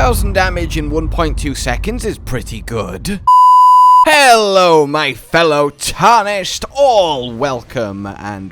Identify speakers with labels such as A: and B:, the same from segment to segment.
A: 1000 damage in 1.2 seconds is pretty good. Hello, my fellow tarnished, all welcome, and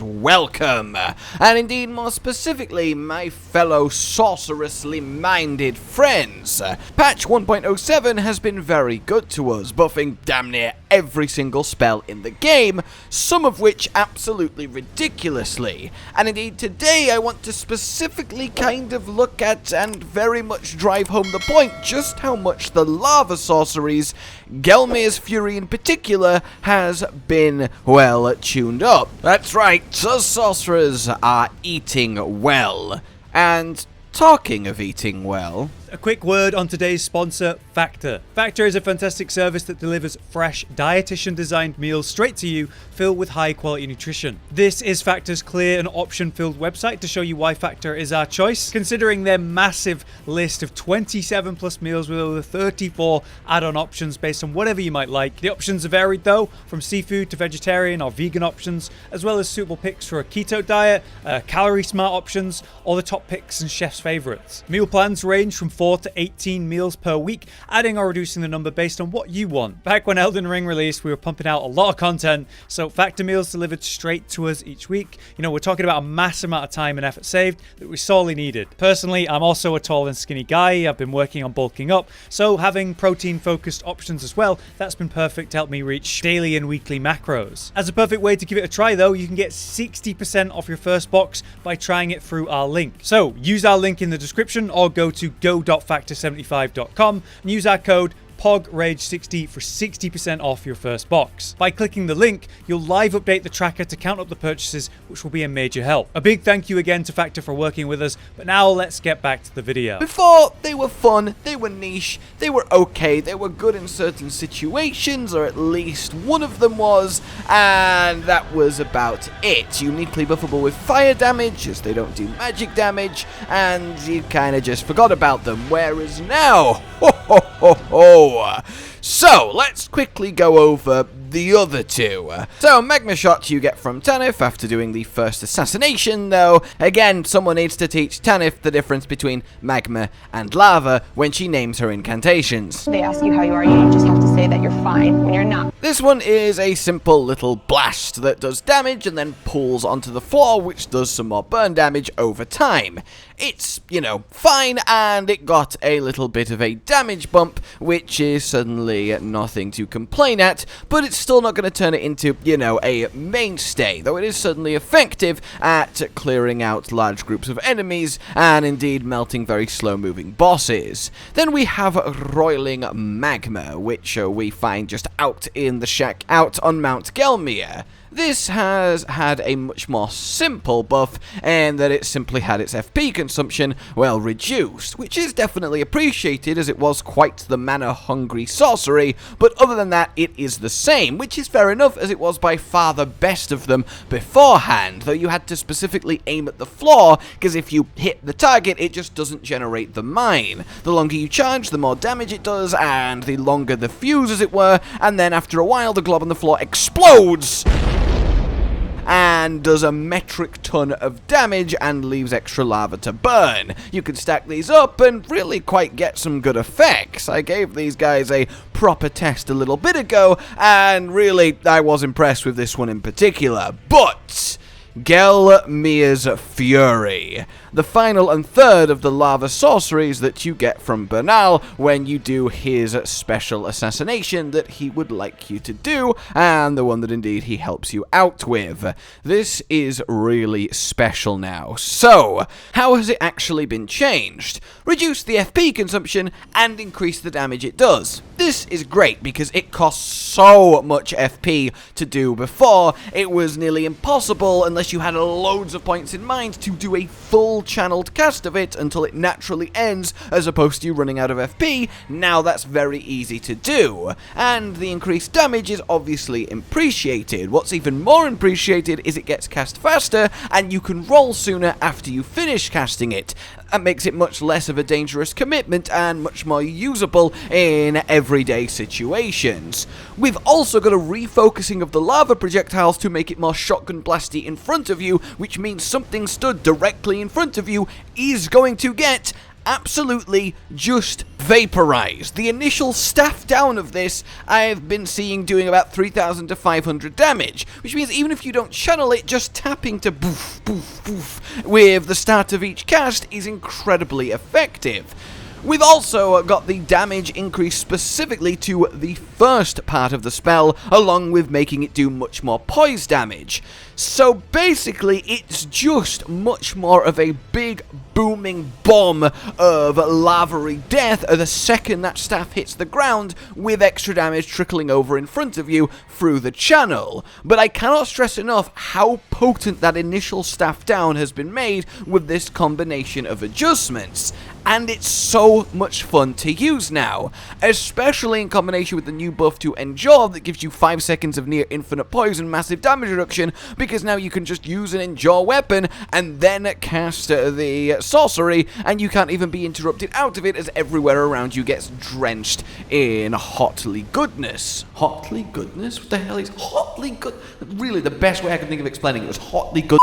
A: indeed more specifically, my fellow sorcerously minded friends. Patch 1.07 has been very good to us, buffing damn near every single spell in the game, some of which absolutely ridiculously. And indeed today I want to specifically kind of look at and very much drive home the point just how much the lava sorceries, Gelmir's Fury in particular, has been well tuned up. That's right, us sorcerers are eating well. And talking of eating well,
B: a quick word on today's sponsor, Factor. Factor is a fantastic service that delivers fresh, dietitian-designed meals straight to you, filled with high-quality nutrition. This is Factor's clear and option-filled website to show you why Factor is our choice, considering their massive list of 27 plus meals with over 34 add-on options based on whatever you might like. The options are varied though, from seafood to vegetarian or vegan options, as well as suitable picks for a keto diet, calorie-smart options, or the top picks and chef's favorites. Meal plans range from 4 to 18 meals per week, adding or reducing the number based on what you want. Back when Elden Ring released, we were pumping out a lot of content, so Factor meals delivered straight to us each week. You know, we're talking about a massive amount of time and effort saved that we sorely needed. Personally, I'm also a tall and skinny guy. I've been working on bulking up, so having protein-focused options as well, that's been perfect to help me reach daily and weekly macros. As a perfect way to give it a try though, you can get 60% off your first box by trying it through our link. So use our link in the description or go to go.factor75.com and use our code POGRAGE60 for 60% off your first box. By clicking the link, you'll live update the tracker to count up the purchases, which will be a major help. A big thank you again to Factor for working with us, but now let's get back to the video.
A: Before, they were fun, they were niche, they were okay, they were good in certain situations, or at least one of them was, and that was about it. Uniquely buffable with fire damage, as they don't do magic damage, and you kinda just forgot about them, whereas now, ho ho ho ho! So, let's quickly go over the other two. So, Magma Shot you get from Tanith after doing the first assassination, though. Again, someone needs to teach Tanith the difference between magma and lava when she names her incantations.
C: They ask you how you are, you just have to say that you're fine when you're not.
A: This one is a simple little blast that does damage and then pulls onto the floor, which does some more burn damage over time. It's, you know, fine, and it got a little bit of a damage bump, which is suddenly nothing to complain at, but it's still not going to turn it into, you know, a mainstay, though it is certainly effective at clearing out large groups of enemies, and indeed melting very slow-moving bosses. Then we have Roiling Magma, which we find just out in the shack out on Mount Gelmir. This has had a much more simple buff, and that it simply had its FP consumption, well, reduced, which is definitely appreciated as it was quite the mana-hungry sorcery, but other than that, it is the same, which is fair enough as it was by far the best of them beforehand, though you had to specifically aim at the floor, because if you hit the target, it just doesn't generate the mine. The longer you charge, the more damage it does, and the longer the fuse, as it were, and then after a while, the glob on the floor explodes and does a metric ton of damage and leaves extra lava to burn. You can stack these up and really quite get some good effects. I gave these guys a proper test a little bit ago, and really I was impressed with this one in particular. But Gelmir's Fury, the final and third of the lava sorceries that you get from Bernal when you do his special assassination that he would like you to do, and the one that indeed he helps you out with. This is really special now. So, how has it actually been changed? Reduce the FP consumption and increase the damage it does. This is great because it costs so much FP to do before. It was nearly impossible unless you had loads of points in mind to do a full channeled cast of it until it naturally ends, as opposed to you running out of FP. Now that's very easy to do, and the increased damage is obviously appreciated. What's even more appreciated is it gets cast faster, and you can roll sooner after you finish casting it. That makes it much less of a dangerous commitment and much more usable in everyday situations. We've also got a refocusing of the lava projectiles to make it more shotgun blasty in front of you, which means something stood directly in front of you is going to get absolutely just vaporized. The initial staff down of this I've been seeing doing about 3,000 to 500 damage, which means even if you don't channel it, just tapping to boof, boof, boof with the start of each cast is incredibly effective. We've also got the damage increase specifically to the first part of the spell, along with making it do much more poise damage. So basically, it's just much more of a big booming bomb of lava-y death the second that staff hits the ground, with extra damage trickling over in front of you through the channel. But I cannot stress enough how potent that initial staff down has been made with this combination of adjustments. And it's so much fun to use now, especially in combination with the new buff to Endure that gives you 5 seconds of near infinite poise and massive damage reduction, because now you can just use an Endure weapon and then cast the sorcery, and you can't even be interrupted out of it as everywhere around you gets drenched in hotly goodness. Hotly goodness? What the hell is hotly good? Really, the best way I can think of explaining it was hotly good.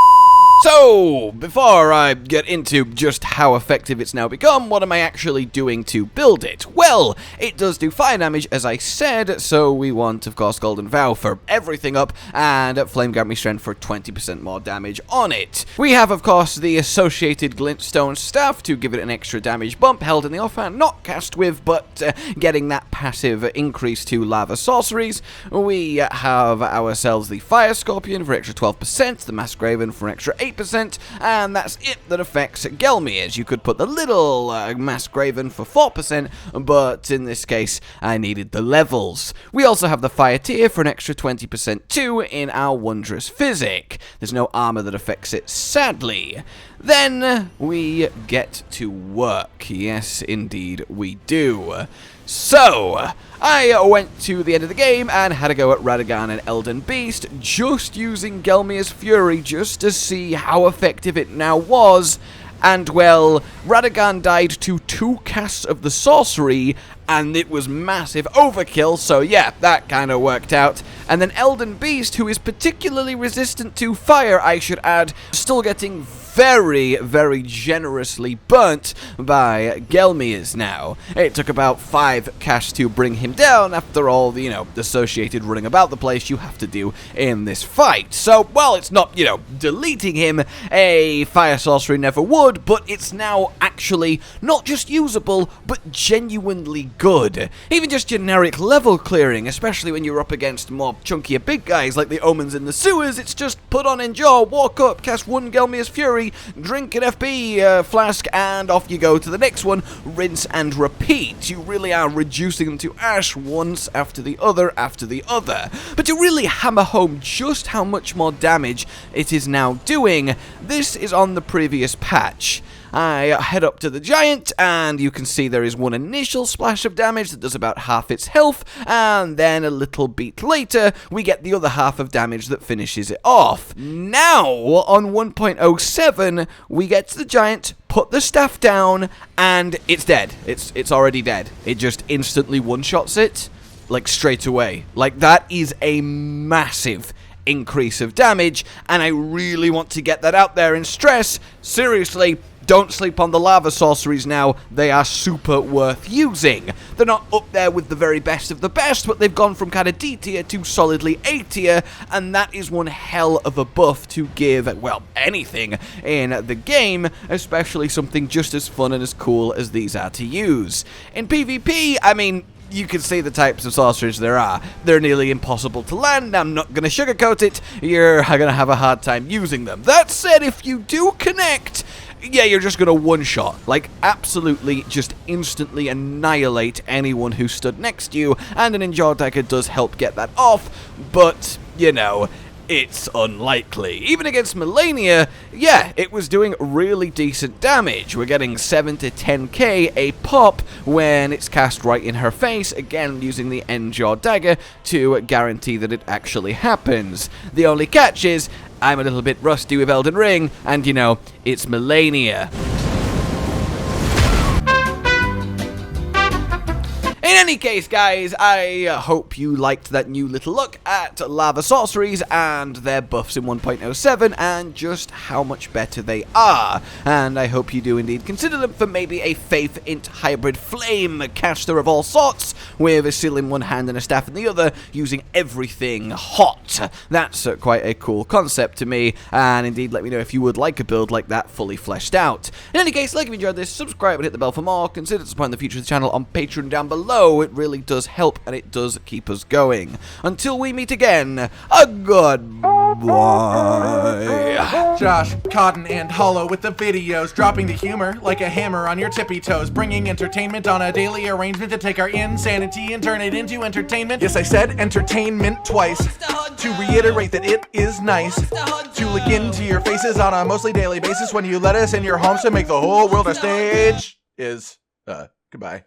A: So, before I get into just how effective it's now become, what am I actually doing to build it? Well, it does do fire damage, as I said, so we want, of course, Golden Vow for everything up, and Flame Grant Strength for 20% more damage on it. We have, of course, the associated Glintstone staff to give it an extra damage bump, held in the offhand, not cast with, but getting that passive increase to lava sorceries. We have ourselves the Fire Scorpion for extra 12%, the Mask Raven for an extra 8%, and that's it that affects Gelmir's. You could put the little Mask Raven for 4%, but in this case, I needed the levels. We also have the Fire Tear for an extra 20% too in our Wondrous Physic. There's no armor that affects it, sadly. Then we get to work. Yes, indeed we do. So, I went to the end of the game and had a go at Radagon and Elden Beast, just using Gelmir's Fury just to see how effective it now was. And, well, Radagon died to 2 casts of the sorcery, and it was massive overkill, so yeah, that kind of worked out. And then Elden Beast, who is particularly resistant to fire, I should add, still getting very, very generously burnt by Gelmir's now. It took about 5 casts to bring him down after all the, associated running about the place you have to do in this fight. So, well, it's not, deleting him, a fire sorcery never would, but it's now actually not just usable, but genuinely good. Even just generic level clearing, especially when you're up against more chunkier big guys like the Omens in the sewers, it's just put on Endure, walk up, cast 1 Gelmir's Fury, drink an FP flask, and off you go to the next one, rinse and repeat. You really are reducing them to ash once after the other after the other. But to really hammer home just how much more damage it is now doing, this is on the previous patch. I head up to the giant, and you can see there is one initial splash of damage that does about half its health, and then a little beat later, we get the other half of damage that finishes it off. Now, on 1.07, we get to the giant, put the staff down, and it's dead. It's already dead. It just instantly one-shots it, like, straight away. Like, that is a massive increase of damage, and I really want to get that out there and stress, seriously, don't sleep on the lava sorceries now. They are super worth using. They're not up there with the very best of the best, but they've gone from kind of D tier to solidly A tier, and that is one hell of a buff to give, well, anything in the game, especially something just as fun and as cool as these are to use. In PvP, I mean, you can see the types of sorceries there are. They're nearly impossible to land. I'm not going to sugarcoat it. You're going to have a hard time using them. That said, if you do connect, yeah, you're just going to one-shot. Like, absolutely just instantly annihilate anyone who stood next to you, and an Endure dagger does help get that off, but, it's unlikely. Even against Melania, yeah, it was doing really decent damage. We're getting 7 to 10k a pop when it's cast right in her face, again using the Endure dagger to guarantee that it actually happens. The only catch is, I'm a little bit rusty with Elden Ring, and it's Melania. In any case, guys, I hope you liked that new little look at lava sorceries and their buffs in 1.07 and just how much better they are. And I hope you do indeed consider them for maybe a Faith Int hybrid flame caster of all sorts, with a seal in one hand and a staff in the other, using everything hot. That's quite a cool concept to me, and indeed let me know if you would like a build like that fully fleshed out. In any case, like if you enjoyed this, subscribe and hit the bell for more. Consider supporting the future of the channel on Patreon down below. It really does help and it does keep us going. Until we meet again, a goodbye.
D: Josh, Cotton, and Hollow with the videos, dropping the humor like a hammer on your tippy toes, bringing entertainment on a daily arrangement to take our insanity and turn it into entertainment. Yes, I said entertainment twice, to reiterate that it is nice to look into your faces on a mostly daily basis when you let us in your homes to make the whole world a stage. Goodbye.